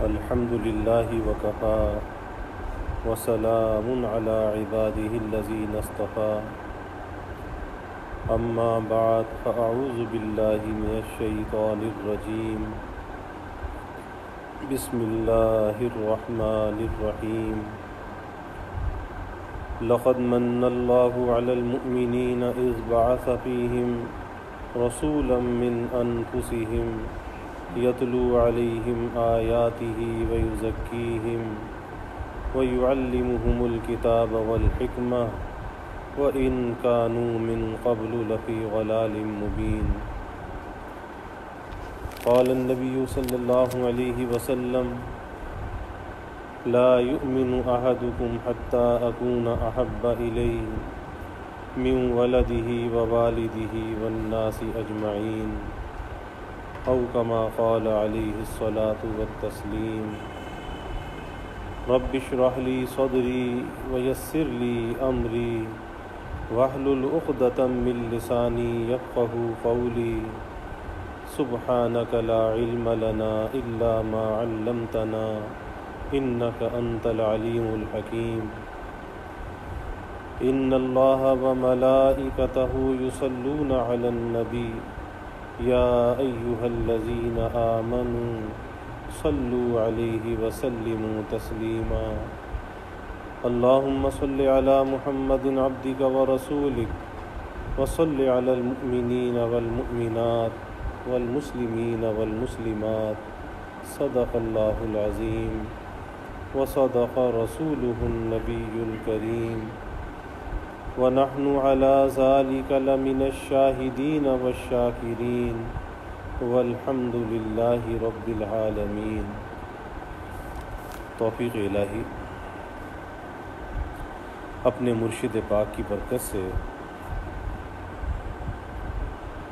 الحمد لله وكفى وسلام على عباده الذين اصطفى أما بعد فأعوذ بالله من الشيطان الرجيم بسم الله الرحمن الرحيم لقد من الله على المؤمنين إذ بعث فيهم رسولا من أنفسهم يتلو عليهم آياته ويزكيهم ويعلمهم الكتاب والحكمة وإن كانوا من قبل لفي ضلال مبين قال النبي صلى الله عليه وسلم لا يؤمن أحدكم حتى أكون أحب إليه من ولده ووالده والناس أجمعين أو كما قال عليه الصلاة والتسليم رب اشرح لي صدري ويسر لي أمري واحلل عقدة من لساني يفقهوا قولي سبحانك لا علم لنا إلا ما علمتنا إنك أنت العليم الحكيم إن الله وملائكته يصلون على النبي يا أيها الذين آمنوا صلوا عليه وسلموا تسليما اللهم صل على محمد عبدك ورسولك وصل على المؤمنين والمؤمنات والمسلمين والمسلمات صدق الله العظيم وصدق رسوله النبي الكريم ونحن على ذلك لمن الشاهدين والشاكرين والحمد لله رب العالمين۔ توفیق الہی اپنے مرشد پاک کی برکت سے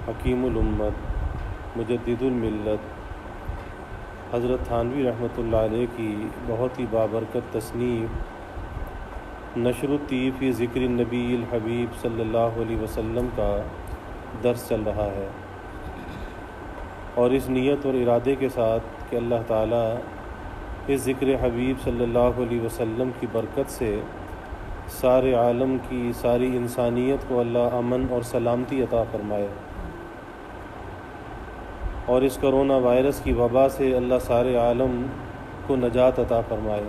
حکیم الامت مجدد الملت حضرت تھانوی رحمۃ اللہ علیہ کی بہت ہی بابرکت تصنیف نشر الطیب فی ذکر النبی الحبیب صلی اللہ علیہ وسلم کا درس چل رہا ہے، اور اس نیت اور ارادے کے ساتھ کہ اللہ تعالیٰ اس ذکر حبیب صلی اللہ علیہ وسلم کی برکت سے سارے عالم کی ساری انسانیت کو اللہ امن اور سلامتی عطا فرمائے، اور اس کرونا وائرس کی وبا سے اللہ سارے عالم کو نجات عطا فرمائے۔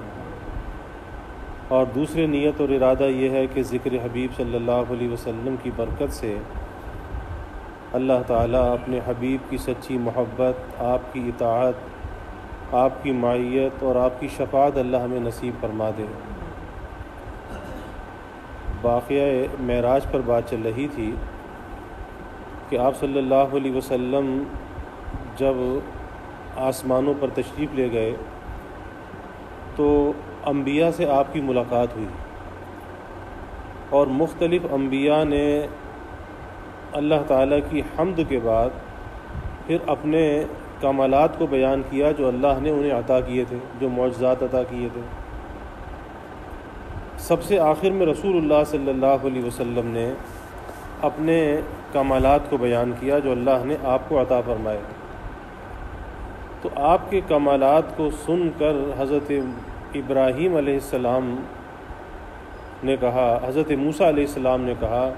اور دوسرے نیت اور ارادہ یہ ہے کہ ذکر حبیب صلی اللہ علیہ وسلم کی برکت سے اللہ تعالیٰ اپنے حبیب کی سچی محبت، آپ کی اطاعت، آپ کی معیت اور آپ کی شفاعت اللہ ہمیں نصیب فرما دے۔ واقعہ معراج پر بات چل رہی تھی کہ آپ صلی اللہ علیہ وسلم جب آسمانوں پر تشریف لے گئے تو انبیاء سے آپ کی ملاقات ہوئی، اور مختلف انبیاء نے اللہ تعالیٰ کی حمد کے بعد پھر اپنے کمالات کو بیان کیا جو اللہ نے انہیں عطا کیے تھے، جو معجزات عطا کیے تھے۔ سب سے آخر میں رسول اللہ صلی اللہ علیہ وسلم نے اپنے کمالات کو بیان کیا جو اللہ نے آپ کو عطا فرمائے۔ تو آپ کے کمالات کو سن کر حضرت ابراہیم علیہ السلام نے کہا، حضرت موسیٰ علیہ السلام نے کہا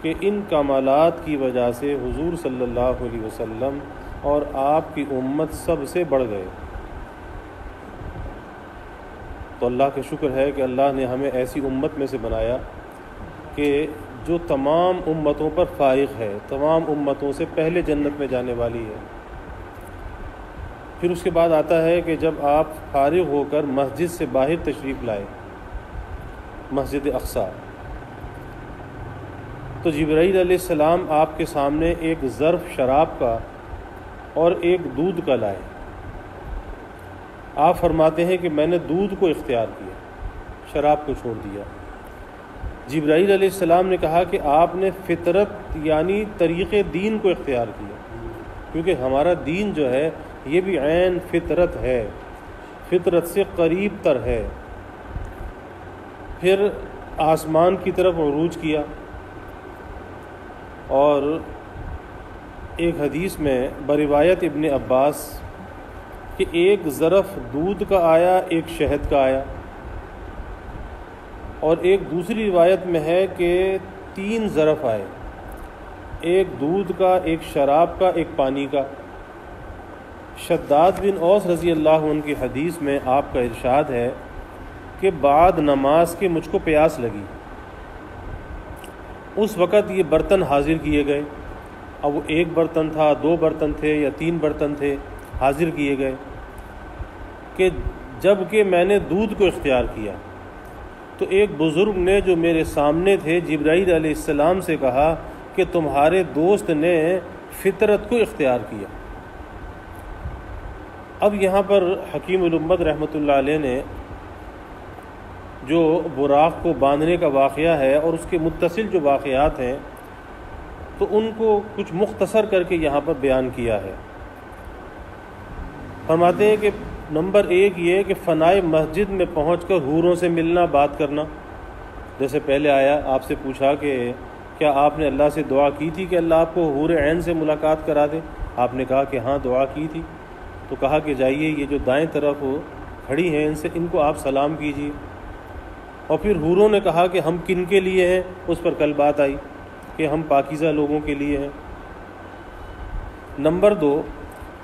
کہ ان کمالات کی وجہ سے حضور صلی اللہ علیہ وسلم اور آپ کی امت سب سے بڑھ گئے۔ تو اللہ کا شکر ہے کہ اللہ نے ہمیں ایسی امت میں سے بنایا کہ جو تمام امتوں پر فائق ہے، تمام امتوں سے پہلے جنت میں جانے والی ہے۔ پھر اس کے بعد آتا ہے کہ جب آپ فارغ ہو کر مسجد سے باہر تشریف لائے، مسجد اقصیٰ، تو جبرائیل علیہ السلام آپ کے سامنے ایک ظرف شراب کا اور ایک دودھ کا لائے۔ آپ فرماتے ہیں کہ میں نے دودھ کو اختیار کیا، شراب کو چھوڑ دیا۔ جبرائیل علیہ السلام نے کہا کہ آپ نے فطرت یعنی طریق دین کو اختیار کیا، کیونکہ ہمارا دین جو ہے یہ بھی عین فطرت ہے، فطرت سے قریب تر ہے۔ پھر آسمان کی طرف عروج کیا، اور ایک حدیث میں بروایت ابن عباس کہ ایک ظرف دودھ کا آیا، ایک شہد کا آیا، اور ایک دوسری روایت میں ہے کہ 3 ظرف آئے، ایک دودھ کا، ایک شراب کا، ایک پانی کا۔ شداد بن اوس رضی اللہ عنہ کی حدیث میں آپ کا ارشاد ہے کہ بعد نماز کے مجھ کو پیاس لگی، اس وقت یہ برتن حاضر کیے گئے۔ اب وہ 1 برتن تھا، 2 برتن تھے یا 3 برتن تھے، حاضر کیے گئے کہ جب کہ میں نے دودھ کو اختیار کیا تو ایک بزرگ نے جو میرے سامنے تھے جبرائیل علیہ السلام سے کہا کہ تمہارے دوست نے فطرت کو اختیار کیا۔ اب یہاں پر حکیم الامت رحمۃ اللہ علیہ نے جو براق کو باندھنے کا واقعہ ہے اور اس کے متصل جو واقعات ہیں تو ان کو کچھ مختصر کر کے یہاں پر بیان کیا ہے۔ فرماتے ہیں کہ نمبر 1 یہ کہ فنائے مسجد میں پہنچ کر حوروں سے ملنا، بات کرنا۔ جیسے پہلے آیا، آپ سے پوچھا کہ کیا آپ نے اللہ سے دعا کی تھی کہ اللہ آپ کو حور عین سے ملاقات کرا دے؟ آپ نے کہا کہ ہاں دعا کی تھی۔ تو کہا کہ جائیے یہ جو دائیں طرف کھڑی ہیں ان کو آپ سلام کیجیے۔ اور پھر حوروں نے کہا کہ ہم کن کے لیے ہیں؟ اس پر کل بات آئی کہ ہم پاکیزہ لوگوں کے لیے ہیں۔ نمبر 2،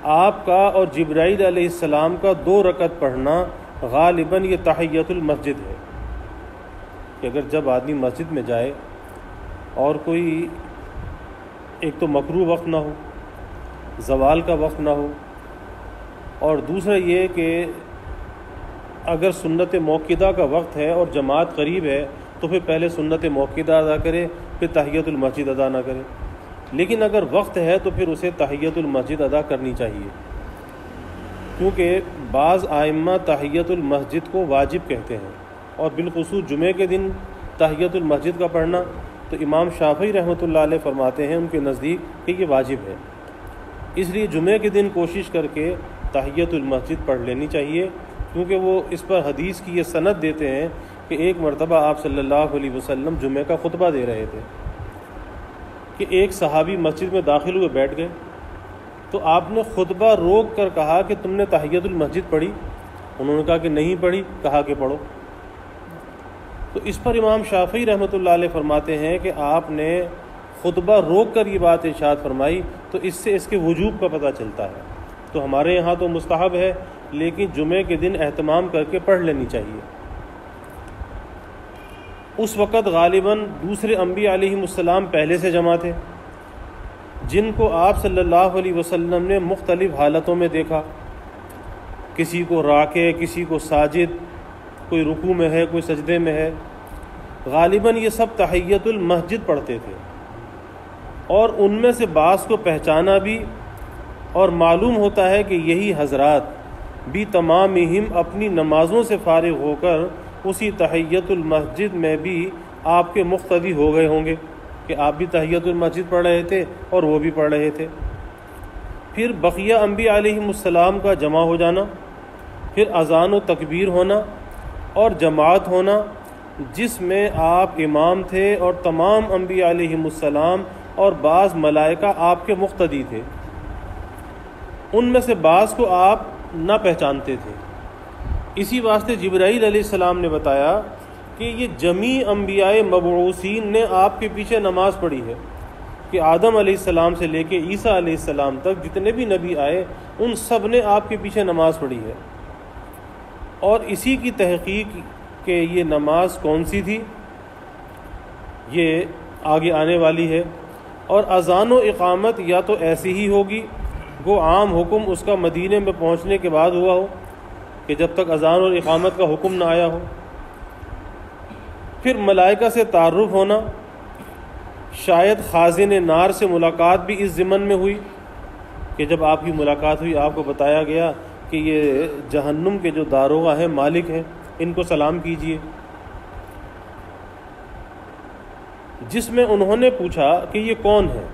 آپ کا اور جبرائیل علیہ السلام کا 2 رکعت پڑھنا غالباً یہ تحیۃ المسجد ہے کہ اگر جب آدمی مسجد میں جائے اور کوئی ایک تو مکروہ وقت نہ ہو، زوال کا وقت نہ ہو، اور دوسرا یہ کہ اگر سنت موقدہ کا وقت ہے اور جماعت قریب ہے تو پھر پہلے سنت موقدہ ادا کرے، پھر تحیۃ المسجد ادا نہ کرے۔ لیکن اگر وقت ہے تو پھر اسے تحیۃ المسجد ادا کرنی چاہیے، کیونکہ بعض ائمہ تحیۃ المسجد کو واجب کہتے ہیں، اور بالخصوص جمعے کے دن تحیۃ المسجد کا پڑھنا تو امام شافعی رحمۃ اللہ علیہ فرماتے ہیں ان کے نزدیک کہ یہ واجب ہے۔ اس لیے جمعے کے دن کوشش کر کے تحیۃ المسجد پڑھ لینی چاہیے، کیونکہ وہ اس پر حدیث کی یہ سند دیتے ہیں کہ ایک مرتبہ آپ صلی اللہ علیہ وسلم جمعے کا خطبہ دے رہے تھے کہ ایک صحابی مسجد میں داخل ہوئے بیٹھ گئے، تو آپ نے خطبہ روک کر کہا کہ تم نے تحیۃ المسجد پڑھی؟ انہوں نے کہا کہ نہیں پڑھی۔ کہا کہ پڑھو۔ تو اس پر امام شافعی رحمۃ اللہ علیہ فرماتے ہیں کہ آپ نے خطبہ روک کر یہ بات ارشاد فرمائی تو اس سے اس کے وجوب کا پتہ چلتا ہے۔ تو ہمارے یہاں تو مستحب ہے، لیکن جمعے کے دن اہتمام کر کے پڑھ لینی چاہیے۔ اس وقت غالباً دوسرے انبیاء علیہم السلام پہلے سے جمع تھے، جن کو آپ صلی اللہ علیہ وسلم نے مختلف حالتوں میں دیکھا، کسی کو راکع، کسی کو ساجد، کوئی رکوع میں ہے، کوئی سجدے میں ہے۔ غالباً یہ سب تحیۃ المسجد پڑھتے تھے، اور ان میں سے بعض کو پہچانا بھی اور معلوم ہوتا ہے کہ یہی حضرات بھی تمامہم اپنی نمازوں سے فارغ ہو کر اسی تحیۃ المسجد میں بھی آپ کے مقتدی ہو گئے ہوں گے کہ آپ بھی تحیۃ المسجد پڑھ رہے تھے اور وہ بھی پڑھ رہے تھے۔ پھر بقیہ انبیاء علیہم السلام کا جمع ہو جانا، پھر اذان و تکبیر ہونا اور جماعت ہونا جس میں آپ امام تھے اور تمام انبیاء علیہم السلام اور بعض ملائکہ آپ کے مقتدی تھے۔ ان میں سے بعض کو آپ نہ پہچانتے تھے، اسی واسطے جبرائیل علیہ السلام نے بتایا کہ یہ جمیع انبیاء مبعوثین نے آپ کے پیچھے نماز پڑھی ہے، کہ آدم علیہ السلام سے لے کے عیسیٰ علیہ السلام تک جتنے بھی نبی آئے ان سب نے آپ کے پیچھے نماز پڑھی ہے۔ اور اسی کی تحقیق کہ یہ نماز کون سی تھی یہ آگے آنے والی ہے۔ اور اذان و اقامت یا تو ایسی ہی ہوگی، وہ عام حکم اس کا مدینے میں پہنچنے کے بعد ہوا ہو کہ جب تک اذان اور اقامت کا حکم نہ آیا ہو۔ پھر ملائکہ سے تعارف ہونا، شاید خازن نار سے ملاقات بھی اس ضمن میں ہوئی کہ جب آپ کی ملاقات ہوئی آپ کو بتایا گیا کہ یہ جہنم کے جو داروغہ ہیں، مالک ہیں، ان کو سلام کیجیے، جس میں انہوں نے پوچھا کہ یہ کون ہے،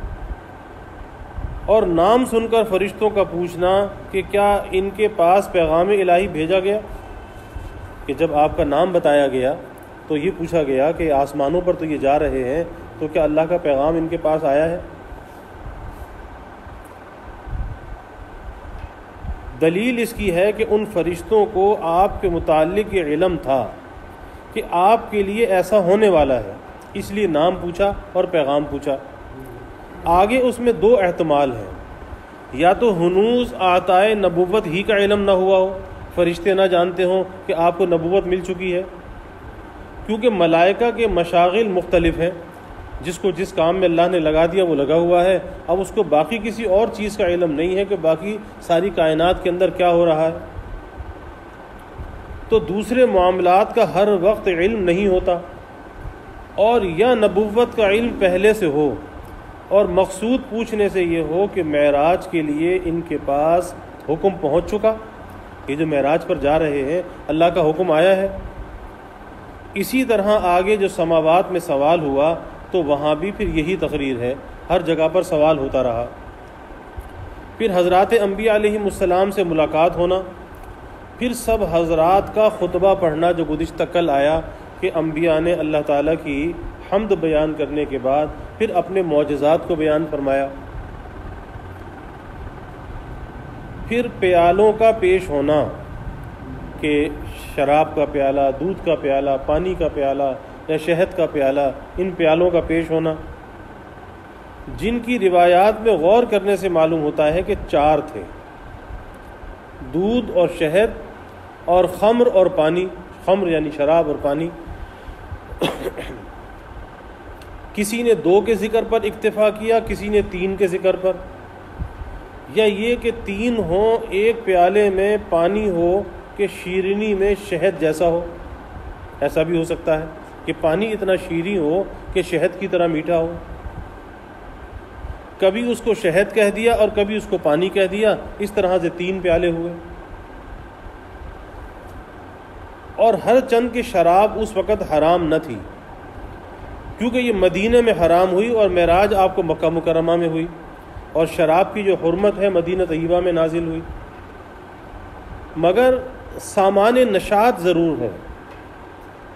اور نام سن کر فرشتوں کا پوچھنا کہ کیا ان کے پاس پیغام الہی بھیجا گیا، کہ جب آپ کا نام بتایا گیا تو یہ پوچھا گیا کہ آسمانوں پر تو یہ جا رہے ہیں تو کیا اللہ کا پیغام ان کے پاس آیا ہے۔ دلیل اس کی ہے کہ ان فرشتوں کو آپ کے متعلق یہ علم تھا کہ آپ کے لیے ایسا ہونے والا ہے، اس لیے نام پوچھا اور پیغام پوچھا۔ آگے اس میں دو احتمال ہیں، یا تو ہنوز عطائے نبوت ہی کا علم نہ ہوا ہو، فرشتے نہ جانتے ہوں کہ آپ کو نبوت مل چکی ہے، کیونکہ ملائکہ کے مشاغل مختلف ہیں، جس کو جس کام میں اللہ نے لگا دیا وہ لگا ہوا ہے، اب اس کو باقی کسی اور چیز کا علم نہیں ہے کہ باقی ساری کائنات کے اندر کیا ہو رہا ہے، تو دوسرے معاملات کا ہر وقت علم نہیں ہوتا، اور یا نبوت کا علم پہلے سے ہو، اور مقصود پوچھنے سے یہ ہو کہ معراج کے لیے ان کے پاس حکم پہنچ چکا، یہ جو معراج پر جا رہے ہیں اللہ کا حکم آیا ہے۔ اسی طرح آگے جو سماوات میں سوال ہوا تو وہاں بھی پھر یہی تقریر ہے، ہر جگہ پر سوال ہوتا رہا۔ پھر حضرات انبیاء علیہم السلام سے ملاقات ہونا، پھر سب حضرات کا خطبہ پڑھنا جو گزشتہ کل آیا کہ انبیاء نے اللہ تعالیٰ کی حمد بیان کرنے کے بعد پھر اپنے معجزات کو بیان فرمایا، پھر پیالوں کا پیش ہونا کہ شراب کا پیالہ، دودھ کا پیالہ، پانی کا پیالہ یا شہد کا پیالہ، ان پیالوں کا پیش ہونا، جن کی روایات میں غور کرنے سے معلوم ہوتا ہے کہ 4 تھے، دودھ اور شہد اور خمر اور پانی، خمر یعنی شراب اور پانی۔ کسی نے 2 کے ذکر پر اکتفا کیا، کسی نے 3 کے ذکر پر، یا یہ کہ 3 ہوں، ایک پیالے میں پانی ہو کہ شیرینی میں شہد جیسا ہو، ایسا بھی ہو سکتا ہے کہ پانی اتنا شیریں ہو کہ شہد کی طرح میٹھا ہو، کبھی اس کو شہد کہہ دیا اور کبھی اس کو پانی کہہ دیا، اس طرح سے 3 پیالے ہوئے۔ اور ہر چند کی شراب اس وقت حرام نہ تھی، کیونکہ یہ مدینہ میں حرام ہوئی اور معراج آپ کو مکہ مکرمہ میں ہوئی، اور شراب کی جو حرمت ہے مدینہ طیبہ میں نازل ہوئی، مگر سامان نشاط ضرور ہے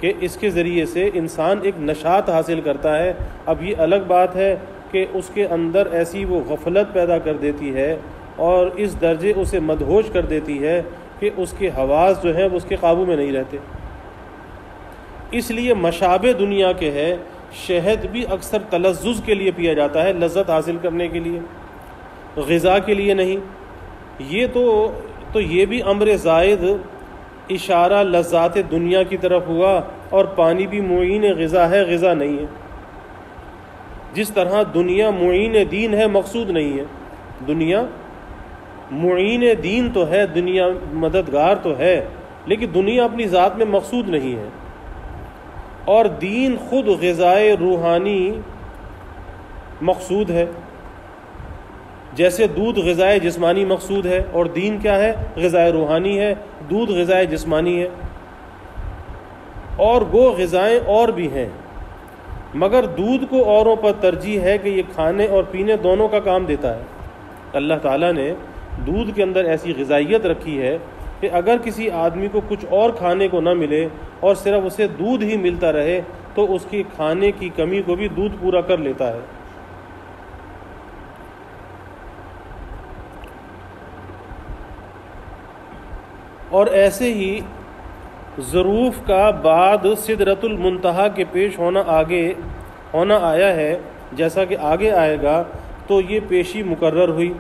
کہ اس کے ذریعے سے انسان ایک نشاط حاصل کرتا ہے۔ اب یہ الگ بات ہے کہ اس کے اندر ایسی وہ غفلت پیدا کر دیتی ہے اور اس درجے اسے مدہوش کر دیتی ہے کہ اس کے حواس جو ہیں وہ اس کے قابو میں نہیں رہتے۔ اس لیے مشابہ دنیا کے ہے، شہد بھی اکثر تلذذ کے لیے پیا جاتا ہے، لذت حاصل کرنے کے لیے، غذا کے لیے نہیں۔ یہ تو یہ بھی امر زائد اشارہ لذات دنیا کی طرف ہوا، اور پانی بھی معین غذا ہے، غذا نہیں ہے۔ جس طرح دنیا معین دین ہے، مقصود نہیں ہے۔ دنیا معین دین تو ہے، دنیا مددگار تو ہے، لیکن دنیا اپنی ذات میں مقصود نہیں ہے، اور دین خود غذائے روحانی مقصود ہے۔ جیسے دودھ غذائے جسمانی مقصود ہے، اور دین کیا ہے؟ غذائے روحانی ہے، دودھ غذائے جسمانی ہے، اور وہ غذائیں اور بھی ہیں، مگر دودھ کو اوروں پر ترجیح ہے کہ یہ کھانے اور پینے دونوں کا کام دیتا ہے۔ اللہ تعالیٰ نے دودھ کے اندر ایسی غذائیت رکھی ہے کہ اگر کسی آدمی کو کچھ اور کھانے کو نہ ملے اور صرف اسے دودھ ہی ملتا رہے تو اس کی کھانے کی کمی کو بھی دودھ پورا کر لیتا ہے۔ اور ایسے ہی ظروف کا بعد سدرۃ المنتہا کے پیش ہونا آیا ہے، جیسا کہ آگے آئے گا تو یہ پیشی مقرر ہوئی۔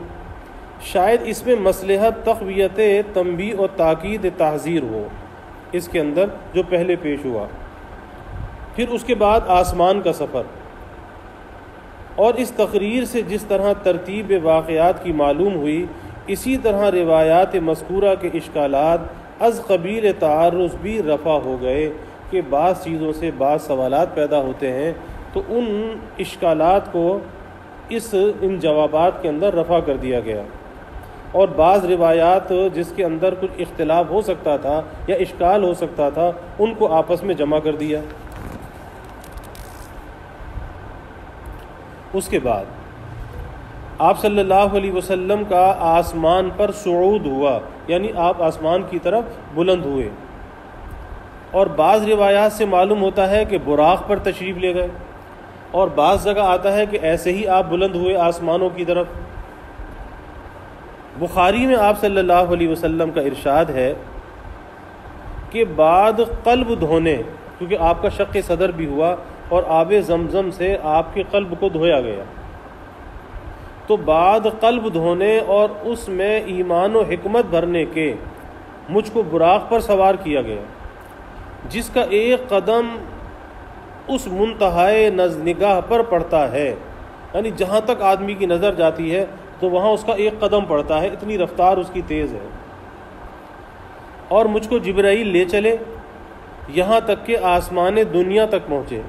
شاید اس میں مصلحت تقویت تنبیہ اور تاکید تحذیر ہو، اس کے اندر جو پہلے پیش ہوا۔ پھر اس کے بعد آسمان کا سفر، اور اس تقریر سے جس طرح ترتیب واقعات کی معلوم ہوئی، اسی طرح روایات مذکورہ کے اشکالات از قبیل تعارض بھی رفع ہو گئے کہ بعض چیزوں سے بعض سوالات پیدا ہوتے ہیں، تو ان اشکالات کو ان جوابات کے اندر رفع کر دیا گیا، اور بعض روایات جس کے اندر کچھ اختلاف ہو سکتا تھا یا اشکال ہو سکتا تھا ان کو آپس میں جمع کر دیا۔ اس کے بعد آپ صلی اللہ علیہ وسلم کا آسمان پر صعود ہوا، یعنی آپ آسمان کی طرف بلند ہوئے، اور بعض روایات سے معلوم ہوتا ہے کہ براق پر تشریف لے گئے، اور بعض جگہ آتا ہے کہ ایسے ہی آپ بلند ہوئے آسمانوں کی طرف۔ بخاری میں آپ صلی اللہ علیہ وسلم کا ارشاد ہے کہ بعد قلب دھونے، کیونکہ آپ کا شق صدر بھی ہوا اور آب زمزم سے آپ کے قلب کو دھویا گیا، تو بعد قلب دھونے اور اس میں ایمان و حکمت بھرنے کے مجھ کو براق پر سوار کیا گیا، جس کا ایک قدم اس منتہائے نگاہ پر پڑتا ہے، یعنی جہاں تک آدمی کی نظر جاتی ہے تو وہاں اس کا ایک قدم پڑتا ہے، اتنی رفتار اس کی تیز ہے۔ اور مجھ کو جبرائیل لے چلے یہاں تک کہ آسمان دنیا تک پہنچے۔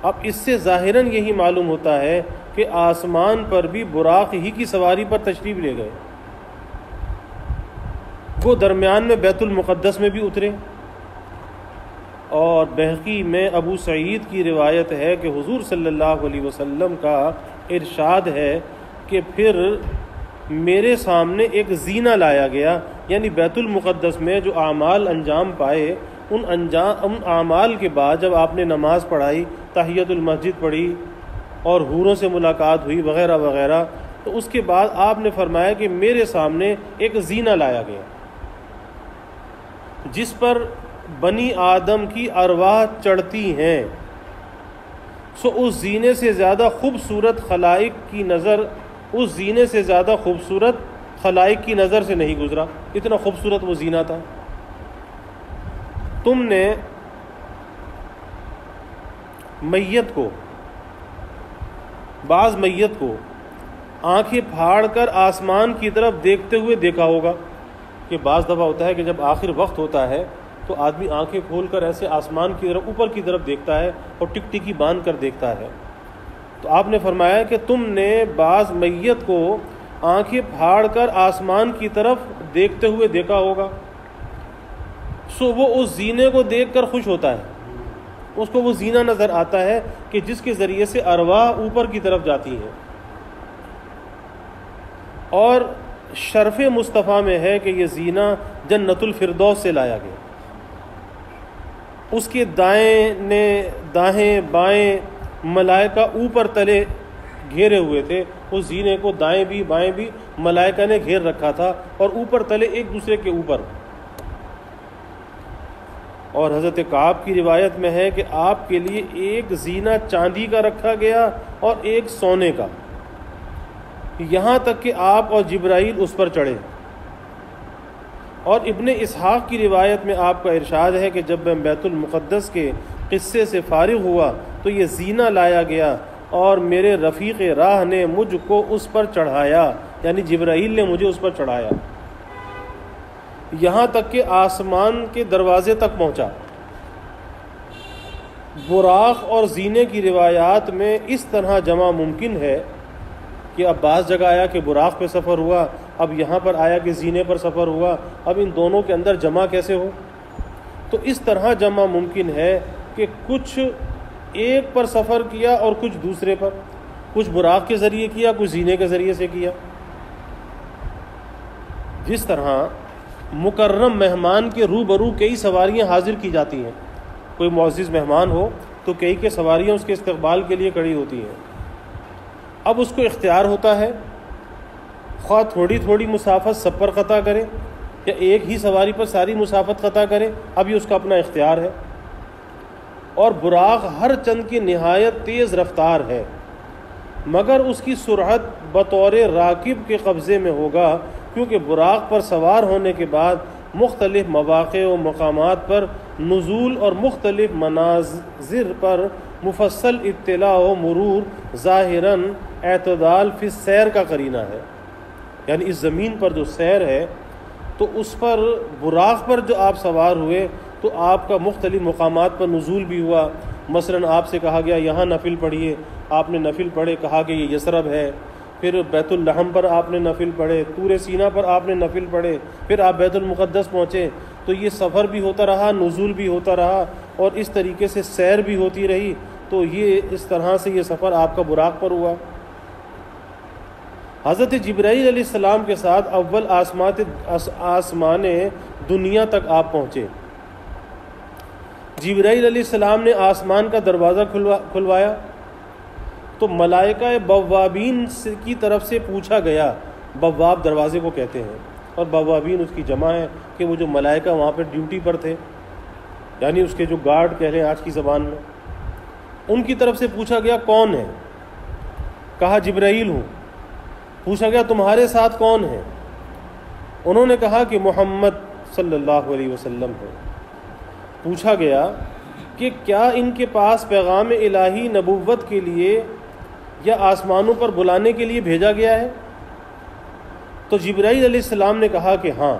اب اس سے ظاہراً یہی معلوم ہوتا ہے کہ آسمان پر بھی براق ہی کی سواری پر تشریف لے گئے، وہ درمیان میں بیت المقدس میں بھی اترے۔ اور بہقی میں ابو سعید کی روایت ہے کہ حضور صلی اللہ علیہ وسلم کا ارشاد ہے کہ پھر میرے سامنے ایک زینہ لایا گیا، یعنی بیت المقدس میں جو اعمال انجام پائے، ان اعمال کے بعد جب آپ نے نماز پڑھائی، تحیت المسجد پڑھی اور حوروں سے ملاقات ہوئی وغیرہ وغیرہ، تو اس کے بعد آپ نے فرمایا کہ میرے سامنے ایک زینہ لایا گیا جس پر بنی آدم کی ارواح چڑھتی ہیں، سو اس زینے سے زیادہ خوبصورت خلائق کی نظر اس زینے سے زیادہ خوبصورت خلائق کی نظر سے نہیں گزرا، اتنا خوبصورت وہ زینہ تھا۔ تم نے بعض میت کو آنکھیں پھاڑ کر آسمان کی طرف دیکھتے ہوئے دیکھا ہوگا، کہ بعض دفعہ ہوتا ہے کہ جب آخر وقت ہوتا ہے تو آدمی آنکھیں کھول کر ایسے آسمان کی طرف اوپر کی طرف دیکھتا ہے اور ٹک ٹکی باندھ کر دیکھتا ہے، تو آپ نے فرمایا کہ تم نے بعض میت کو آنکھیں پھاڑ کر آسمان کی طرف دیکھتے ہوئے دیکھا ہوگا، سو وہ اس زینے کو دیکھ کر خوش ہوتا ہے، اس کو وہ زینہ نظر آتا ہے کہ جس کے ذریعے سے ارواح اوپر کی طرف جاتی ہیں۔ اور شرف مصطفیٰ میں ہے کہ یہ زینہ جنت الفردوس سے لایا گیا، اس کے دائیں بائیں ملائکہ اوپر تلے گھیرے ہوئے تھے، اس زینے کو دائیں بھی بائیں بھی ملائکہ نے گھیر رکھا تھا اور اوپر تلے ایک دوسرے کے اوپر۔ اور حضرت کعب کی روایت میں ہے کہ آپ کے لیے ایک زینہ چاندی کا رکھا گیا اور ایک سونے کا، یہاں تک کہ آپ اور جبرائیل اس پر چڑھے۔ اور ابن اسحاق کی روایت میں آپ کا ارشاد ہے کہ جب میں بیت المقدس کے قصے سے فارغ ہوا تو یہ زینہ لایا گیا اور میرے رفیق راہ نے مجھ کو اس پر چڑھایا، یعنی جبرائیل نے مجھے اس پر چڑھایا، یہاں تک کہ آسمان کے دروازے تک پہنچا۔ براق اور زینے کی روایات میں اس طرح جمع ممکن ہے کہ اب بعض جگہ آیا کہ براق پہ سفر ہوا، اب یہاں پر آیا کہ زینے پر سفر ہوا، اب ان دونوں کے اندر جمع کیسے ہو؟ تو اس طرح جمع ممکن ہے کہ کچھ ایک پر سفر کیا اور کچھ دوسرے پر، کچھ براق کے ذریعے کیا، کچھ زینے کے ذریعے سے کیا۔ جس طرح مکرم مہمان کے روبرو کئی سواریاں حاضر کی جاتی ہیں، کوئی معزز مہمان ہو تو کئی کے سواریاں اس کے استقبال کے لیے کھڑی ہوتی ہیں، اب اس کو اختیار ہوتا ہے خواہ تھوڑی تھوڑی مسافت سب پر قطع کرے یا ایک ہی سواری پر ساری مسافت قطع کرے، اب یہ اس کا اپنا اختیار ہے۔ اور براق ہر چند کی نہایت تیز رفتار ہے، مگر اس کی سرعت بطور راکب کے قبضے میں ہوگا، کیونکہ براق پر سوار ہونے کے بعد مختلف مواقع و مقامات پر نزول اور مختلف مناظر پر مفصل اطلاع و مرور ظاہراً اعتدال فی السیر کا قرینہ ہے، یعنی اس زمین پر جو سیر ہے تو اس پر براق پر جو آپ سوار ہوئے تو آپ کا مختلف مقامات پر نزول بھی ہوا، مثلاً آپ سے کہا گیا یہاں نفل پڑھیے، آپ نے نفل پڑھے، کہا کہ یہ یثرب ہے، پھر بیت اللحم پر آپ نے نفل پڑھے، طور سینہ پر آپ نے نفل پڑھے، پھر آپ بیت المقدس پہنچے، تو یہ سفر بھی ہوتا رہا، نزول بھی ہوتا رہا اور اس طریقے سے سیر بھی ہوتی رہی، تو یہ اس طرح سے یہ سفر آپ کا براق پر ہوا۔ حضرت جبرائیل علیہ السلام کے ساتھ اول آسمان دنیا تک آپ پہنچے۔ جبرائیل علیہ السلام نے آسمان کا دروازہ کھلوایا تو ملائکہ بوابین کی طرف سے پوچھا گیا بواب دروازے کو کہتے ہیں، اور بوابین اس کی جمع ہے کہ وہ جو ملائکہ وہاں پہ ڈیوٹی پر تھے، یعنی اس کے جو گارڈ کہہ لیں آج کی زبان میں، ان کی طرف سے پوچھا گیا کون ہے؟ کہا جبرائیل ہوں۔ پوچھا گیا تمہارے ساتھ کون ہے؟ انہوں نے کہا کہ محمد صلی اللہ علیہ وسلم ہے۔ پوچھا گیا کہ کیا ان کے پاس پیغام الہی نبوت کے لیے یا آسمانوں پر بلانے کے لیے بھیجا گیا ہے؟ تو جبرائیل علیہ السلام نے کہا کہ ہاں۔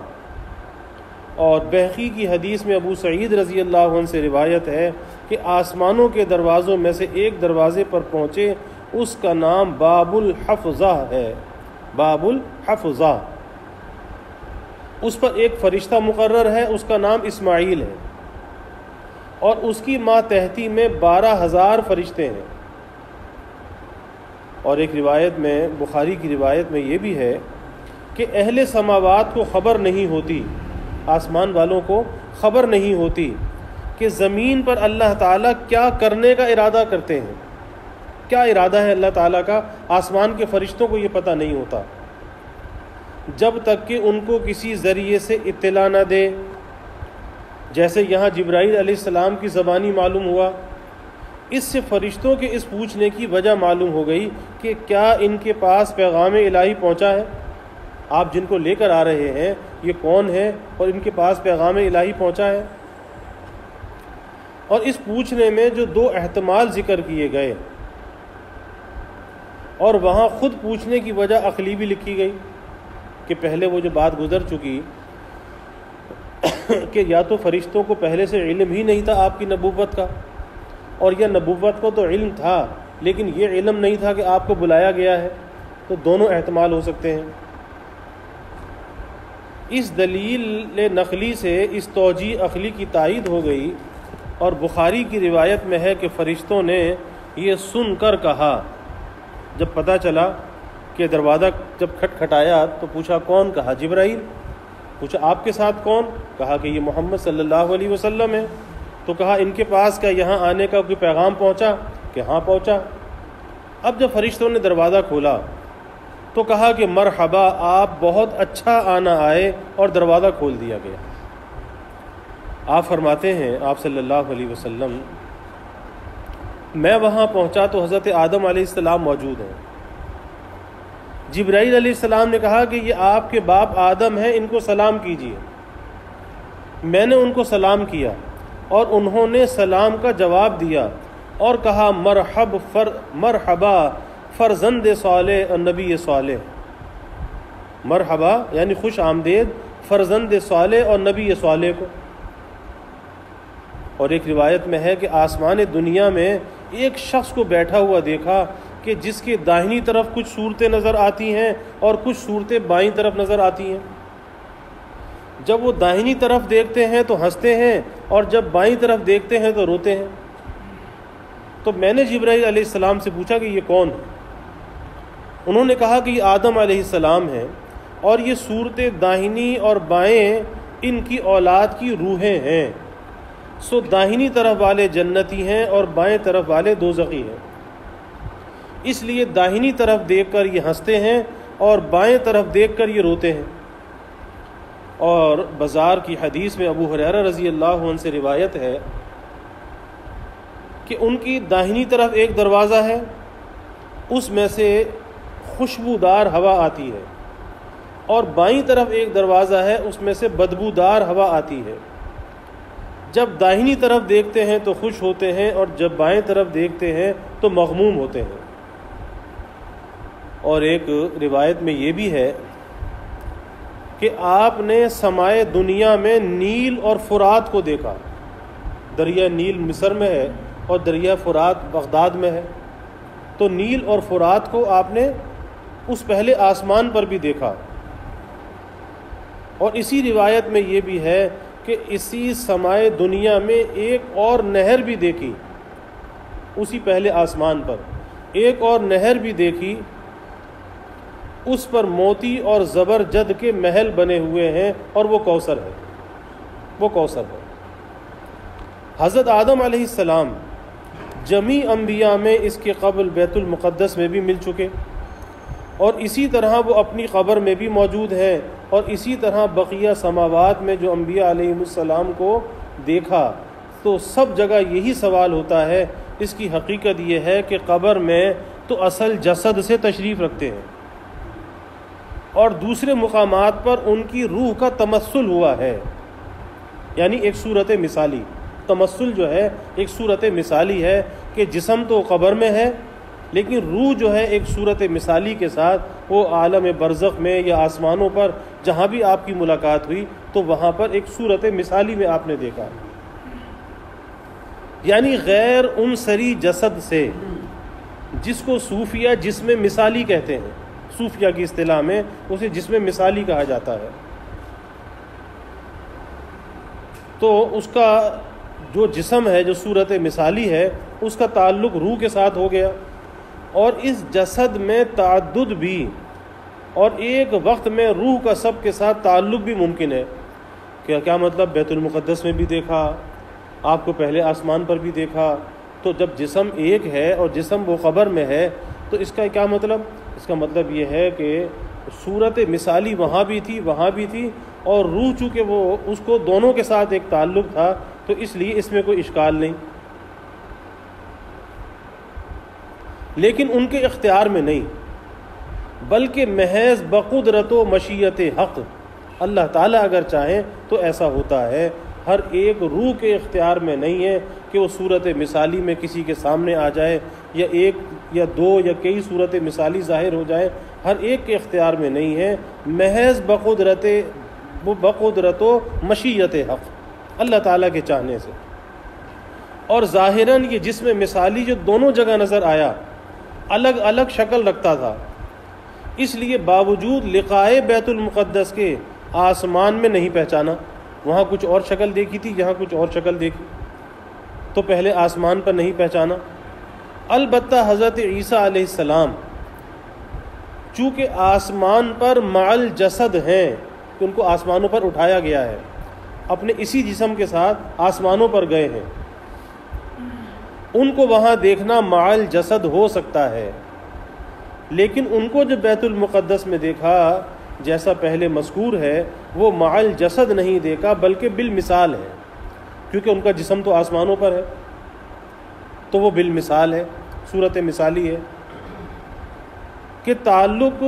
اور بہقی کی حدیث میں ابو سعید رضی اللہ عنہ سے روایت ہے کہ آسمانوں کے دروازوں میں سے ایک دروازے پر پہنچے، اس کا نام باب الحفظہ ہے، باب الحفظہ۔ اس پر ایک فرشتہ مقرر ہے، اس کا نام اسماعیل ہے، اور اس کی ماتحتی میں 12,000 فرشتے ہیں۔ اور ایک روایت میں، بخاری کی روایت میں یہ بھی ہے کہ اہل سماوات کو خبر نہیں ہوتی، آسمان والوں کو خبر نہیں ہوتی کہ زمین پر اللہ تعالیٰ کیا کرنے کا ارادہ کرتے ہیں، کیا ارادہ ہے اللہ تعالیٰ کا، آسمان کے فرشتوں کو یہ پتہ نہیں ہوتا جب تک کہ ان کو کسی ذریعے سے اطلاع نہ دے۔ جیسے یہاں جبرائیل علیہ السلام کی زبانی معلوم ہوا، اس سے فرشتوں کے اس پوچھنے کی وجہ معلوم ہو گئی کہ کیا ان کے پاس پیغام الہی پہنچا ہے، آپ جن کو لے کر آ رہے ہیں یہ کون ہے اور ان کے پاس پیغام الہی پہنچا ہے۔ اور اس پوچھنے میں جو 2 احتمال ذکر کیے گئے، اور وہاں خود پوچھنے کی وجہ عقلی بھی لکھی گئی کہ پہلے وہ جو بات گزر چکی کہ یا تو فرشتوں کو پہلے سے علم ہی نہیں تھا آپ کی نبوت کا، اور یا نبوت کو تو علم تھا لیکن یہ علم نہیں تھا کہ آپ کو بلایا گیا ہے، تو دونوں احتمال ہو سکتے ہیں۔ اس دلیل نقلی سے اس توجیہ عقلی کی تائید ہو گئی، اور بخاری کی روایت میں ہے کہ فرشتوں نے یہ سن کر کہا، جب پتہ چلا کہ دروازہ جب کھٹکھٹایا تو پوچھا کون؟ کہا جبرائیل۔ پوچھا آپ کے ساتھ کون؟ کہا کہ یہ محمد صلی اللہ علیہ وسلم ہے۔ تو کہا ان کے پاس کیا یہاں آنے کا کوئی پیغام پہنچا؟ کہ ہاں پہنچا۔ اب جب فرشتوں نے دروازہ کھولا تو کہا کہ مرحبا، آپ بہت اچھا آنا آئے، اور دروازہ کھول دیا گیا۔ آپ فرماتے ہیں آپ صلی اللہ علیہ وسلم، میں وہاں پہنچا تو حضرت آدم علیہ السلام موجود ہیں۔ جبرائیل علیہ السلام نے کہا کہ یہ آپ کے باپ آدم ہیں، ان کو سلام کیجیے۔ میں نے ان کو سلام کیا اور انہوں نے سلام کا جواب دیا اور کہا مرحبا فرزند صالح اور نبی صالح، مرحبا یعنی خوش آمدید فرزند صالح اور نبی صالح کو۔ اور ایک روایت میں ہے کہ آسمان دنیا میں ایک شخص کو بیٹھا ہوا دیکھا کہ جس کے داہنی طرف کچھ صورتیں نظر آتی ہیں اور کچھ صورتیں بائیں طرف نظر آتی ہیں۔ جب وہ داہنی طرف دیکھتے ہیں تو ہنستے ہیں، اور جب بائیں طرف دیکھتے ہیں تو روتے ہیں۔ تو میں نے جبرائیل علیہ السلام سے پوچھا کہ یہ کون ہے؟ انہوں نے کہا کہ یہ آدم علیہ السلام ہیں، اور یہ صورتیں داہنی اور بائیں ان کی اولاد کی روحیں ہیں۔ سو داہنی طرف والے جنتی ہیں اور بائیں طرف والے دوزخی ہیں، اس لیے داہنی طرف دیکھ کر یہ ہنستے ہیں اور بائیں طرف دیکھ کر یہ روتے ہیں۔ اور بازار کی حدیث میں ابو ہریرہ رضی اللہ عنہ سے روایت ہے کہ ان کی داہنی طرف ایک دروازہ ہے، اس میں سے خوشبودار ہوا آتی ہے، اور بائیں طرف ایک دروازہ ہے، اس میں سے بدبودار ہوا آتی ہے۔ جب داہنی طرف دیکھتے ہیں تو خوش ہوتے ہیں، اور جب بائیں طرف دیکھتے ہیں تو مغموم ہوتے ہیں۔ اور ایک روایت میں یہ بھی ہے کہ آپ نے سمائے دنیا میں نیل اور فرات کو دیکھا۔ دریا نیل مصر میں ہے اور دریا فرات بغداد میں ہے، تو نیل اور فرات کو آپ نے اس پہلے آسمان پر بھی دیکھا۔ اور اسی روایت میں یہ بھی ہے کہ اسی سمائے دنیا میں ایک اور نہر بھی دیکھی، اسی پہلے آسمان پر ایک اور نہر بھی دیکھی، اس پر موتی اور زبرجد کے محل بنے ہوئے ہیں، اور وہ کوثر ہے، وہ کوثر ہے۔ حضرت آدم علیہ السلام جمیع انبیاء میں اس کے قبل بیت المقدس میں بھی مل چکے، اور اسی طرح وہ اپنی قبر میں بھی موجود ہیں، اور اسی طرح بقیہ سماوات میں جو انبیاء علیہ السلام کو دیکھا، تو سب جگہ یہی سوال ہوتا ہے۔ اس کی حقیقت یہ ہے کہ قبر میں تو اصل جسد سے تشریف رکھتے ہیں، اور دوسرے مقامات پر ان کی روح کا تمثل ہوا ہے، یعنی ایک صورت مثالی۔ تمثل جو ہے ایک صورت مثالی ہے کہ جسم تو قبر میں ہے، لیکن روح جو ہے ایک صورت مثالی کے ساتھ وہ عالم برزخ میں یا آسمانوں پر جہاں بھی آپ کی ملاقات ہوئی تو وہاں پر ایک صورت مثالی میں آپ نے دیکھا، یعنی غیر عنصری جسد سے، جس کو صوفیہ جسم مثالی کہتے ہیں، صوفیہ کی اصطلاح میں اسے جسم مثالی کہا جاتا ہے۔ تو اس کا جو جسم ہے، جو صورت مثالی ہے، اس کا تعلق روح کے ساتھ ہو گیا، اور اس جسد میں تعدد بھی، اور ایک وقت میں روح کا سب کے ساتھ تعلق بھی ممکن ہے۔ کیا مطلب؟ بیت المقدس میں بھی دیکھا، آپ کو پہلے آسمان پر بھی دیکھا، تو جب جسم ایک ہے اور جسم وہ قبر میں ہے تو اس کا کیا مطلب؟ اس کا مطلب یہ ہے کہ صورت مثالی وہاں بھی تھی، وہاں بھی تھی، اور روح چونکہ وہ اس کو دونوں کے ساتھ ایک تعلق تھا تو اس لیے اس میں کوئی اشکال نہیں، لیکن ان کے اختیار میں نہیں، بلکہ محض بقدرت و مشیت حق، اللہ تعالیٰ اگر چاہیں تو ایسا ہوتا ہے۔ ہر ایک روح کے اختیار میں نہیں ہے کہ وہ صورت مثالی میں کسی کے سامنے آ جائے، یا ایک یا دو یا کئی صورت مثالی ظاہر ہو جائے، ہر ایک کے اختیار میں نہیں ہے، محض بقدرت و مشیت حق، اللہ تعالیٰ کے چاہنے سے۔ اور ظاہراً یہ جسم مثالی جو دونوں جگہ نظر آیا، الگ الگ شکل رکھتا تھا، اس لیے باوجود لقائے بیت المقدس کے آسمان میں نہیں پہچانا، وہاں کچھ اور شکل دیکھی تھی، یہاں کچھ اور شکل دیکھی، تو پہلے آسمان پر نہیں پہچانا۔ البتہ حضرت عیسیٰ علیہ السلام چونکہ آسمان پر مع الجسد ہیں، کہ ان کو آسمانوں پر اٹھایا گیا ہے، اپنے اسی جسم کے ساتھ آسمانوں پر گئے ہیں، ان کو وہاں دیکھنا مع الجسد ہو سکتا ہے، لیکن ان کو جو بیت المقدس میں دیکھا، جیسا پہلے مذکور ہے، وہ مع الجسد نہیں دیکھا بلکہ بالمثال ہے، کیونکہ ان کا جسم تو آسمانوں پر ہے، تو وہ بالمثال ہے، صورت مثالی ہے، کہ تعلق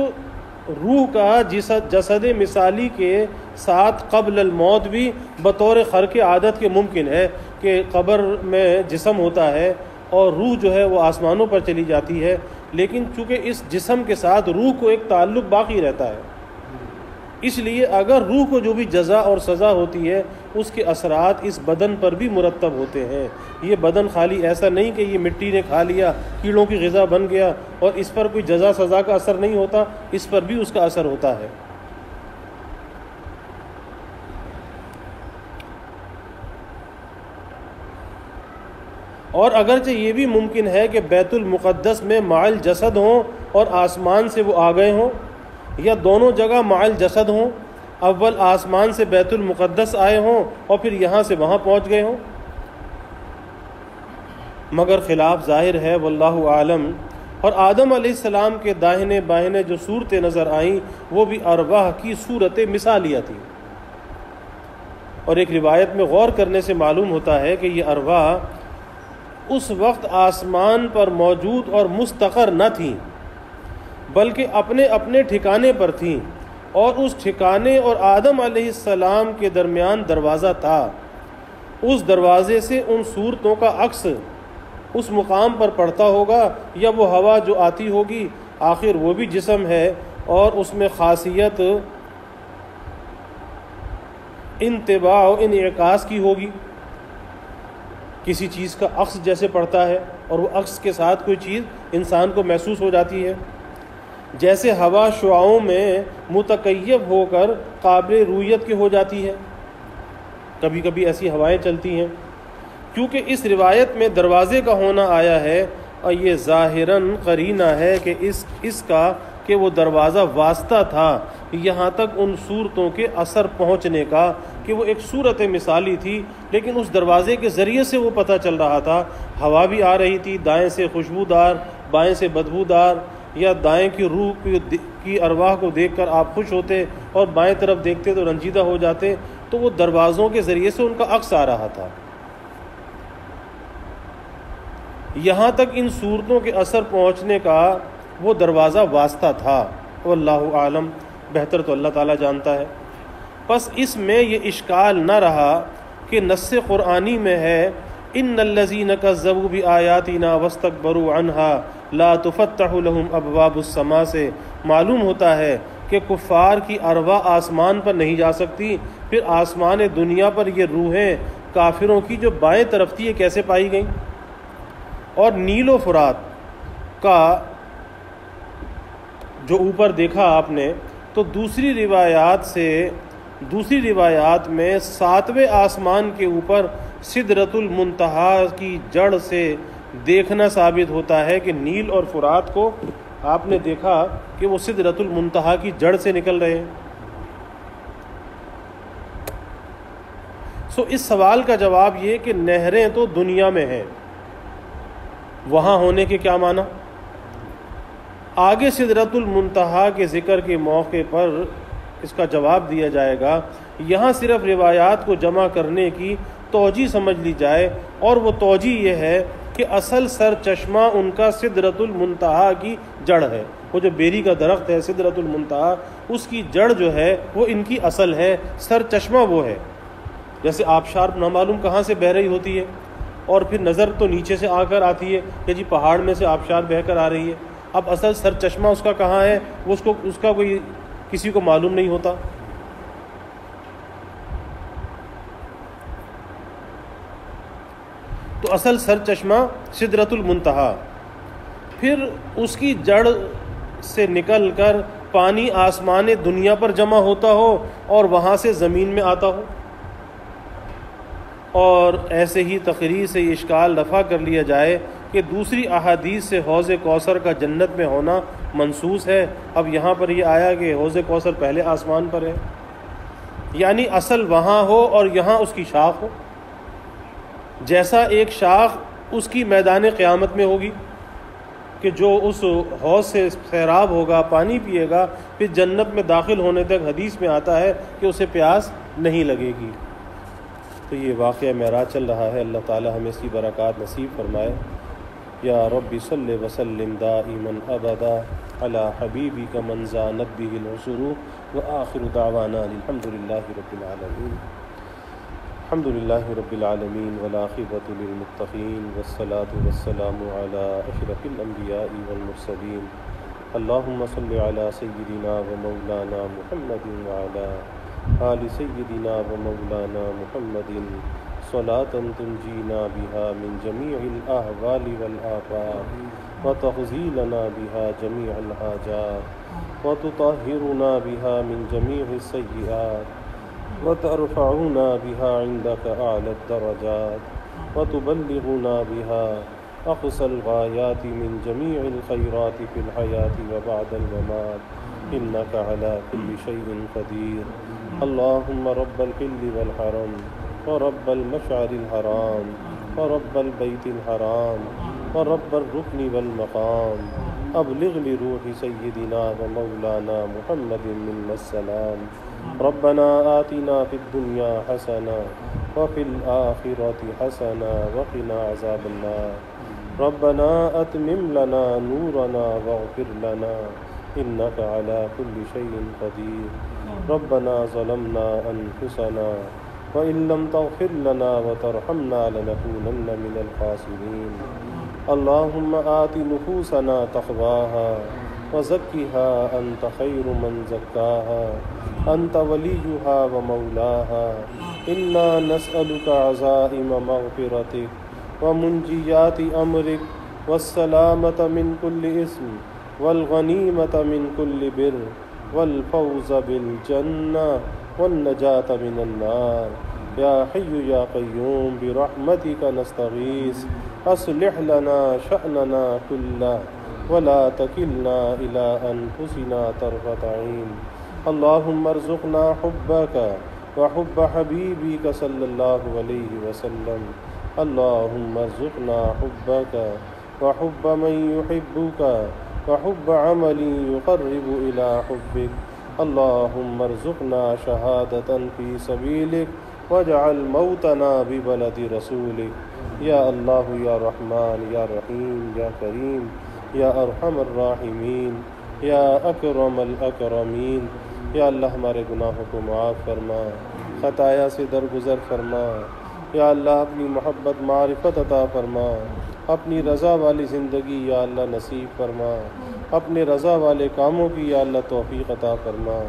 روح کا جسد مثالی کے ساتھ قبل الموت بھی بطور خرق عادت کے ممکن ہے کہ قبر میں جسم ہوتا ہے اور روح جو ہے وہ آسمانوں پر چلی جاتی ہے، لیکن چونکہ اس جسم کے ساتھ روح کو ایک تعلق باقی رہتا ہے، اس لیے اگر روح کو جو بھی جزا اور سزا ہوتی ہے اس کے اثرات اس بدن پر بھی مرتب ہوتے ہیں۔ یہ بدن خالی ایسا نہیں کہ یہ مٹی نے کھا لیا، کیڑوں کی غذا بن گیا اور اس پر کوئی جزا سزا کا اثر نہیں ہوتا، اس پر بھی اس کا اثر ہوتا ہے۔ اور اگرچہ یہ بھی ممکن ہے کہ بیت المقدس میں مع الجسد ہوں اور آسمان سے وہ آ گئے ہوں، یا دونوں جگہ مع الجسد ہوں، اول آسمان سے بیت المقدس آئے ہوں اور پھر یہاں سے وہاں پہنچ گئے ہوں، مگر خلاف ظاہر ہے واللہ عالم۔ اور آدم علیہ السلام کے داہنے بائنے جو صورتیں نظر آئیں وہ بھی ارواح کی صورت مثالیہ تھی، اور ایک روایت میں غور کرنے سے معلوم ہوتا ہے کہ یہ ارواح اس وقت آسمان پر موجود اور مستقر نہ تھیں، بلکہ اپنے اپنے ٹھکانے پر تھیں، اور اس ٹھکانے اور آدم علیہ السلام کے درمیان دروازہ تھا، اس دروازے سے ان صورتوں کا عکس اس مقام پر پڑتا ہوگا، یا وہ ہوا جو آتی ہوگی، آخر وہ بھی جسم ہے اور اس میں خاصیت انطباع و انعکاس کی ہوگی، کسی چیز کا عکس جیسے پڑتا ہے اور وہ عکس کے ساتھ کوئی چیز انسان کو محسوس ہو جاتی ہے، جیسے ہوا شعاؤں میں متکیف ہو کر قابل رویت کی ہو جاتی ہے، کبھی کبھی ایسی ہوائیں چلتی ہیں۔ کیونکہ اس روایت میں دروازے کا ہونا آیا ہے، اور یہ ظاہراً قرینہ ہے کہ اس کا کہ وہ دروازہ واسطہ تھا یہاں تک ان صورتوں کے اثر پہنچنے کا، کہ وہ ایک صورت مثالی تھی، لیکن اس دروازے کے ذریعے سے وہ پتہ چل رہا تھا، ہوا بھی آ رہی تھی، دائیں سے خوشبودار، بائیں سے بدبودار، یا دائیں کی روح کی ارواح کو دیکھ کر آپ خوش ہوتے اور بائیں طرف دیکھتے تو رنجیدہ ہو جاتے، تو وہ دروازوں کے ذریعے سے ان کا عکس آ رہا تھا۔ یہاں تک ان صورتوں کے اثر پہنچنے کا وہ دروازہ واسطہ تھا، واللہ عالم، بہتر تو اللہ تعالیٰ جانتا ہے۔ پس اس میں یہ اشکال نہ رہا کہ نص قرآنی میں ہے ان الذین کذبوا بآیاتنا واستکبروا عنہا لا تفتح لهم ابواب السماء سے معلوم ہوتا ہے کہ کفار کی ارواح آسمان پر نہیں جا سکتی، پھر آسمان دنیا پر یہ روحیں کافروں کی جو بائیں طرف تھی یہ کیسے پائی گئیں؟ اور نیل و فرات کا جو اوپر دیکھا آپ نے، تو دوسری روایات میں 7ویں آسمان کے اوپر سدرۃ المنتہا کی جڑ سے دیکھنا ثابت ہوتا ہے کہ نیل اور فرات کو آپ نے دیکھا کہ وہ سدرۃ المنتہا کی جڑ سے نکل رہے ہیں۔ اس سوال کا جواب یہ کہ نہریں تو دنیا میں ہیں، وہاں ہونے کے کیا معنی؟ آگے سدرۃ المنتہا کے ذکر کے موقع پر اس کا جواب دیا جائے گا۔ یہاں صرف روایات کو جمع کرنے کی توجیہ سمجھ لی جائے، اور وہ توجیہ یہ ہے کہ اصل سر چشمہ ان کا سدرۃ المنتہا کی جڑ ہے۔ وہ جو بیری کا درخت ہے سدرۃ المنتہا، اس کی جڑ جو ہے وہ ان کی اصل ہے، سر چشمہ وہ ہے۔ جیسے آبشار نہ معلوم کہاں سے بہہ رہی ہوتی ہے، اور پھر نظر تو نیچے سے آ کر آتی ہے کہ جی پہاڑ میں سے آبشار بہہ کر آ رہی ہے، اب اصل سر چشمہ اس کا کہاں ہے وہ اس کا کوئی کسی کو معلوم نہیں ہوتا۔ تو اصل سر چشمہ سدرۃ المنتہا، پھر اس کی جڑ سے نکل کر پانی آسمان دنیا پر جمع ہوتا ہو اور وہاں سے زمین میں آتا ہو، اور ایسے ہی تقریر سے یہ اشکال رفع کر لیا جائے کہ دوسری احادیث سے حوض کوثر کا جنت میں ہونا منصوص ہے۔ اب یہاں پر یہ آیا کہ حوض کوثر پہلے آسمان پر ہے، یعنی اصل وہاں ہو اور یہاں اس کی شاخ ہو۔ جیسا ایک شاخ اس کی میدان قیامت میں ہوگی کہ جو اس حوض سے سیراب ہوگا، پانی پیے گا، پھر جنت میں داخل ہونے تک حدیث میں آتا ہے کہ اسے پیاس نہیں لگے گی۔ تو یہ واقعہ معراج چل رہا ہے، اللہ تعالی ہمیں اس کی برکات نصیب فرمائے۔ یا رب صلی وسلم دائما ابدا علی حبیبک من زانت به العصر وآخر دعوانا الحمد للہ رب العالمین۔ الحمد للہ رب العالمین والعاقبۃ للمتقین والصلاة والسلام علی اشرف الانبیاء والمرسلین۔ اللہم صل علی سیدنا و مولانا محمد وعلی آل سیدنا و مولانا محمد صلاۃ تنجینا بها من جمیع الاحوال والآفات وتغزیلنا بها جمیع الحاجات وتطہرنا بها من جمیع السیئات وترفعنا بها عندك أعلى الدرجات وتبلغنا بها أقصى الغايات من جميع الخيرات في الحياة وبعد الممات إنك على كل شيء قدير۔ اللهم رب الحل والحرم ورب المشعر الحرام ورب البيت الحرام ورب الركن والمقام، أبلغ لروح سيدنا ومولانا محمد منا السلام۔ ربنا آتنا في الدنيا حسنة وفي الآخرة حسنة وقنا عذاب النار۔ ربنا أتمم لنا نورنا واغفر لنا إنك على كل شيء قدير۔ ربنا ظلمنا أنفسنا وإن لم تغفر لنا وترحمنا لنكونن من الخاسرين۔ اللهم آت نفوسنا تقواها وزكها أنت خير من زكاها أنت وليها ومولاها۔ إنا نسألك عزائم مغفرتك ومنجيات أمرك والسلامة من كل إثم والغنيمة من كل بر والفوز بالجنة والنجاة من النار۔ یا حی یا قیوم برحمتک نستغیث اصلح لنا شأننا كله ولا تکلنا إلى أنفسنا طرفة عين۔ اللهم ارزقنا حبك وحب حبيبك صلى الله عليه وسلم۔ اللهم ارزقنا حبك وحب من يحبك وحب عمل يقرب إلى حبك اللهم ارزقنا شهادة في سبيلك واجعل موتنا ببلد رسولك یا اللہ یا رحمان یا رحیم یا کریم یا ارحم الراحمین یا اکرم الاکرمین۔ یا اللہ ہمارے گناہوں کو معاف فرما، خطایا سے درگزر فرما۔ یا اللہ اپنی محبت معرفت عطا فرما، اپنی رضا والی زندگی یا اللہ نصیب فرما، اپنے رضا والے کاموں کی یا اللہ توفیق عطا فرما۔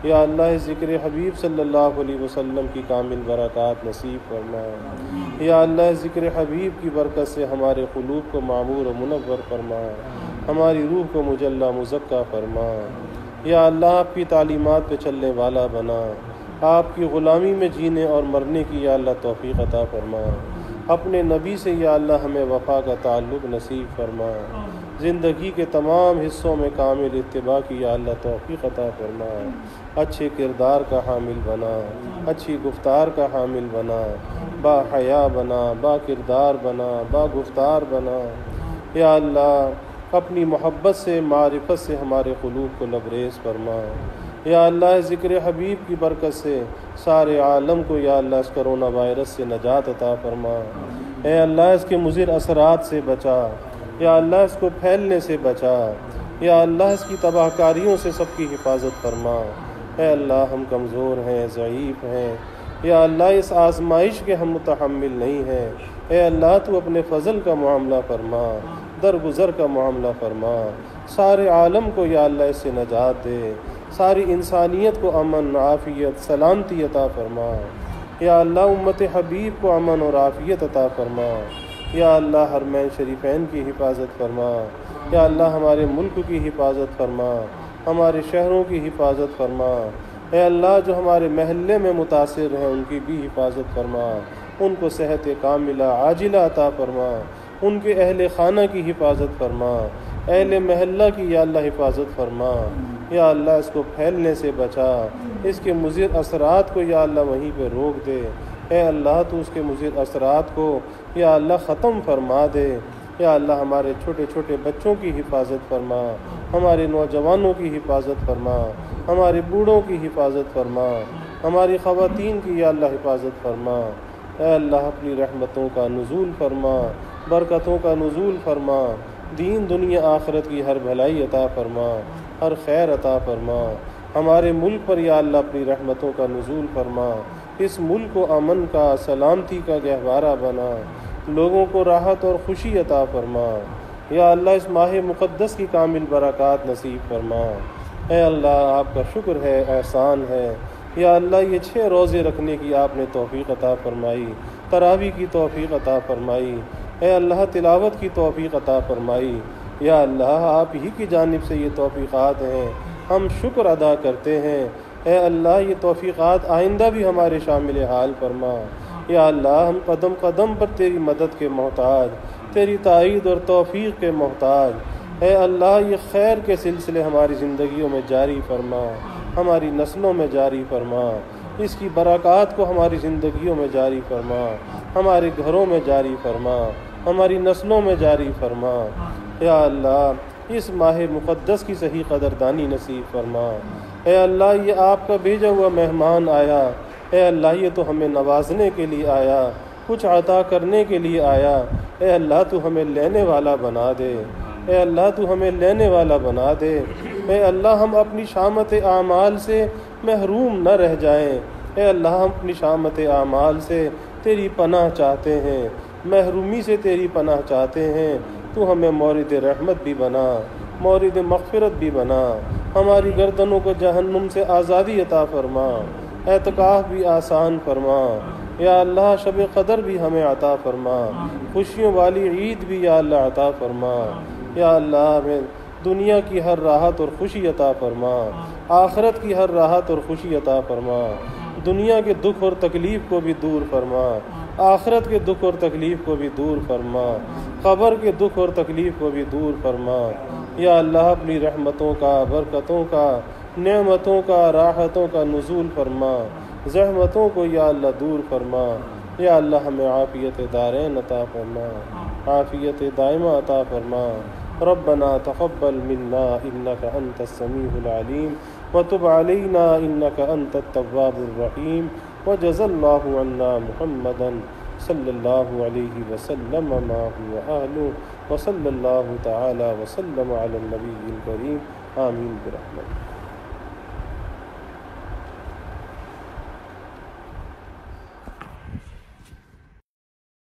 یا اللہ ذکر حبیب صلی اللہ علیہ وسلم کی کامل برکات نصیب فرما۔ یا اللہ ذکر حبیب کی برکت سے ہمارے قلوب کو معمور و منور فرما، ہماری روح کو مجلہ مزکہ فرما۔ یا اللہ آپ کی تعلیمات پہ چلنے والا بنا، آپ کی غلامی میں جینے اور مرنے کی یا اللہ توفیق عطا فرما۔ اپنے نبی سے یا اللہ ہمیں وفا کا تعلق نصیب فرما، زندگی کے تمام حصوں میں کامل اتباع کی یا اللہ توفیق عطا فرما۔ اچھے کردار کا حامل بنا، اچھی گفتار کا حامل بنا، با حیا بنا، با کردار بنا، با گفتار بنا۔ یا اللہ اپنی محبت سے معرفت سے ہمارے قلوب کو لبریز فرما۔ یا اللہ ذکر حبیب کی برکت سے سارے عالم کو یا اللہ اس کرونا وائرس سے نجات عطا فرما۔ اے اللہ اس کے مضر اثرات سے بچا، یا اللہ اس کو پھیلنے سے بچا، یا اللہ اس کی تباہ کاریوں سے سب کی حفاظت فرما۔ اے اللہ ہم کمزور ہیں، ضعیف ہیں، یا اللہ اس آزمائش کے ہم متحمل نہیں ہیں۔ اے اللہ تو اپنے فضل کا معاملہ فرما، درگزر کا معاملہ فرما، سارے عالم کو یا اللہ اس سے نجات دے، ساری انسانیت کو امن، عافیت، سلامتی عطا فرما۔ یا اللہ امت حبیب کو امن اور عافیت عطا فرما۔ یا اللہ حرمین شریفین کی حفاظت فرما، یا اللہ ہمارے ملک کی حفاظت فرما، ہمارے شہروں کی حفاظت فرما۔ اے اللہ جو ہمارے محلے میں متاثر ہیں ان کی بھی حفاظت فرما، ان کو صحت کاملہ عاجلہ عطا فرما، ان کے اہل خانہ کی حفاظت فرما، اہل محلہ کی یا اللہ حفاظت فرما۔ یا اللہ اس کو پھیلنے سے بچا، اس کے مضر اثرات کو یا اللہ وہیں پہ روک دے۔ اے اللہ تو اس کے مضر اثرات کو یا اللہ ختم فرما دے۔ یا اللہ ہمارے چھوٹے چھوٹے بچوں کی حفاظت فرما، ہمارے نوجوانوں کی حفاظت فرما، ہمارے بوڑھوں کی حفاظت فرما، ہماری خواتین کی یا اللہ حفاظت فرما۔ اے اللہ اپنی رحمتوں کا نزول فرما، برکتوں کا نزول فرما، دین دنیا آخرت کی ہر بھلائی عطا فرما، ہر خیر عطا فرما۔ ہمارے ملک پر یا اللہ اپنی رحمتوں کا نزول فرما، اس ملک کو امن کا، سلامتی کا گہوارہ بنا، لوگوں کو راحت اور خوشی عطا فرما۔ یا اللہ اس ماہ مقدس کی کامل برکات نصیب فرما۔ اے اللہ آپ کا شکر ہے، احسان ہے، یا اللہ یہ 6 روزے رکھنے کی آپ نے توفیق عطا فرمائی، تراویح کی توفیق عطا فرمائی، اے اللہ تلاوت کی توفیق عطا فرمائی۔ یا اللہ آپ ہی کی جانب سے یہ توفیقات ہیں، ہم شکر ادا کرتے ہیں۔ اے اللہ یہ توفیقات آئندہ بھی ہمارے شامل حال فرما۔ یا اللہ ہم قدم قدم پر تیری مدد کے محتاج، تیری تائید اور توفیق کے محتاج۔ اے اللہ یہ خیر کے سلسلے ہماری زندگیوں میں جاری فرما، ہماری نسلوں میں جاری فرما، اس کی برکات کو ہماری زندگیوں میں جاری فرما، ہمارے گھروں میں جاری فرما، ہماری نسلوں میں جاری فرما۔ یا اللہ اس ماہ مقدس کی صحیح قدردانی نصیب فرما۔ اے اللہ یہ آپ کا بھیجا ہوا مہمان آیا، اے اللہ یہ تو ہمیں نوازنے کے لیے آیا، کچھ عطا کرنے کے لیے آیا۔ اے اللہ تو ہمیں لینے والا بنا دے، اے اللہ تو ہمیں لینے والا بنا دے۔ اے اللہ ہم اپنی شامت اعمال سے محروم نہ رہ جائیں۔ اے اللہ ہم اپنی شامت اعمال سے تیری پناہ چاہتے ہیں، محرومی سے تیری پناہ چاہتے ہیں۔ تو ہمیں مورد رحمت بھی بنا، مورد مغفرت بھی بنا، ہماری گردنوں کو جہنم سے آزادی عطا فرما، اعتکاف بھی آسان فرما۔ یا اللہ شب قدر بھی ہمیں عطا فرما، خوشیوں والی عید بھی یا اللہ عطا فرما۔ یا اللہ ہمیں دنیا کی ہر راحت اور خوشی عطا فرما، آخرت کی ہر راحت اور خوشی عطا فرما، دنیا کے دکھ اور تکلیف کو بھی دور فرما، آخرت کے دکھ اور تکلیف کو بھی دور فرما، قبر کے دکھ اور تکلیف کو بھی دور فرما۔ یا اللہ اپنی رحمتوں کا، برکتوں کا، نعمتوں کا، راحتوں کا نزول فرما، زحمتوں کو یا اللہ دور فرما۔ یا اللہ ہمیں عافیت دارین عطا فرما، عافیت دائمہ عطا فرما، ربنا تقبل منا إنك أنت السميع العليم وتب علينا إنك أنت التواب الرحيم وجزى الله عنا محمدا صلى الله عليه وسلم ما هو أهله وصلى الله تعالى وسلم على النبي الكريم آمين برحمته.